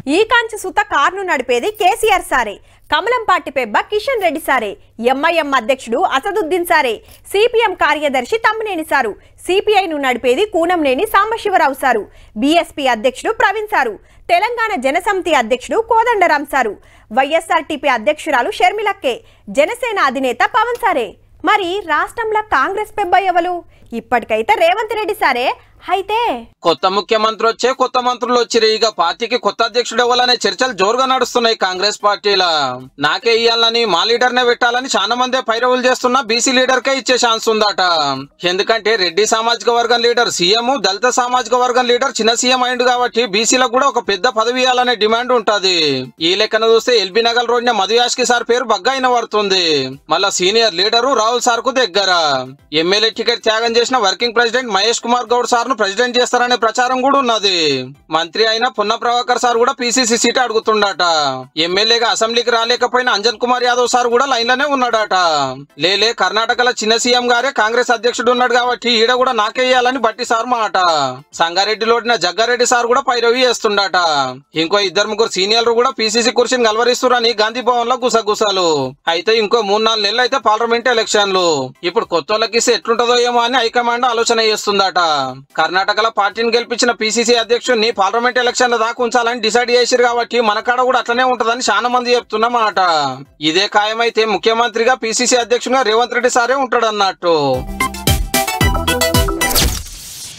ఈ కాంచి సుత కారును నడిపేది కేసీఆర్ సారే. కమలం పార్టీ పెబ్బ కిషన్ రెడ్డి సారే. ఎంఐఎం అధ్యక్షుడు అసదుద్దీన్ సారే. సిపిఎం కార్యదర్శి తమ్మినేని సారు. సిపిఐను నడిపేది కూనంనేని సాంబశివరావు సారు. బీఎస్పీ అధ్యక్షుడు ప్రవీణ్ సారు. తెలంగాణ జనసమితి అధ్యక్షుడు కోదండరాం సారు. వైఎస్ఆర్టీపీ అధ్యక్షురాలు షర్మిలక్కే. జనసేన అధినేత పవన్ సారే. మరి రాష్ట్రంలో కాంగ్రెస్ పెబ్బ ఎవలు? ఇప్పటికైతే రేవంత్ రెడ్డి సారే. అయితే కొత్త ముఖ్యమంత్రి వచ్చే కొత్త మంత్రులు వచ్చిరు. ఇక పార్టీకి కొత్త అధ్యక్షుడు ఇవ్వాలనే చర్చలు జోరుగా నడుస్తున్నాయి కాంగ్రెస్ పార్టీలో. నాకే ఇయ్యాలని, మా లీడర్ నే పెట్టాలని చాలా మంది పైరవులు చేస్తున్నా బీసీ లీడర్ కే ఇచ్చే ఛాన్స్ ఉందట. ఎందుకంటే రెడ్డి సామాజిక వర్గం లీడర్ సీఎం, దళిత సామాజిక వర్గం లీడర్ చిన్న సీఎం అయిండు కాబట్టి బీసీలకు కూడా ఒక పెద్ద పదవి ఇవ్వాలనే డిమాండ్ ఉంటది. ఈ లెక్కన చూస్తే ఎల్బీ నగర్ రోడ్న మధుయాష్కి సార్ పేరు బగ్గా వినబడుతుంది. మళ్ళా సీనియర్ లీడరు రాహుల్ సార్ కు దగ్గర. ఎమ్మెల్యే టికెట్ త్యాగం చేసిన working president Mahesh Kumar Goud sir president చేస్తారనే ప్రచారం కూడా ఉన్నది. మంత్రి అయిన పున్న ప్రభాకర్ సార్ కూడా పీసీసీ సీట్ అడుగుతుండట. ఎమ్మెల్యేగా అసెంబ్లీకి రాలేకపోయిన అంజన్ కుమార్ యాదవ్ సార్ కూడా లైన్ లోనే ఉన్నాడట. లేలే కర్ణాటకలో చిన్న సీఎం గారే కాంగ్రెస్ అధ్యక్షుడు ఉన్నాడు కాబట్టి ఈడ కూడా నాకేయాలని బట్టి సార్ మాట. సంగారెడ్డిలోడిన జగ్గారెడ్డి సార్ కూడా పైరవి చేస్తుండట. ఇంకో ఇద్దరు ముగ్గురు సీనియర్లు కూడా పీసీసీ కుర్చీని గల్వరిస్తున్నారని గాంధీ భవన్ లో గుసగుసలు. అయితే ఇంకో 3-4 నెలలు అయితే పార్లమెంట్ ఎలక్షన్లు. ఇప్పుడు కొత్త వాళ్ళకి ఇస్తే ఎట్లుంటదో ఏమో అని హైకమాండ్ ఆలోచన చేస్తుందట. కర్ణాటకలో పార్టీని గెలిపించిన పీసీసీ అధ్యక్షుడిని పార్లమెంట్ ఎలక్షన్ల దాకా ఉంచాలని డిసైడ్ చేశారు కాబట్టి మన కాడ కూడా అట్లనే ఉంటదని చాలా మంది చెప్తున్నమాట. ఇదే ఖాయమైతే ముఖ్యమంత్రిగా పీసీసీ అధ్యక్షుడిగా రేవంత్ రెడ్డి సారే ఉంటాడన్నట్టు.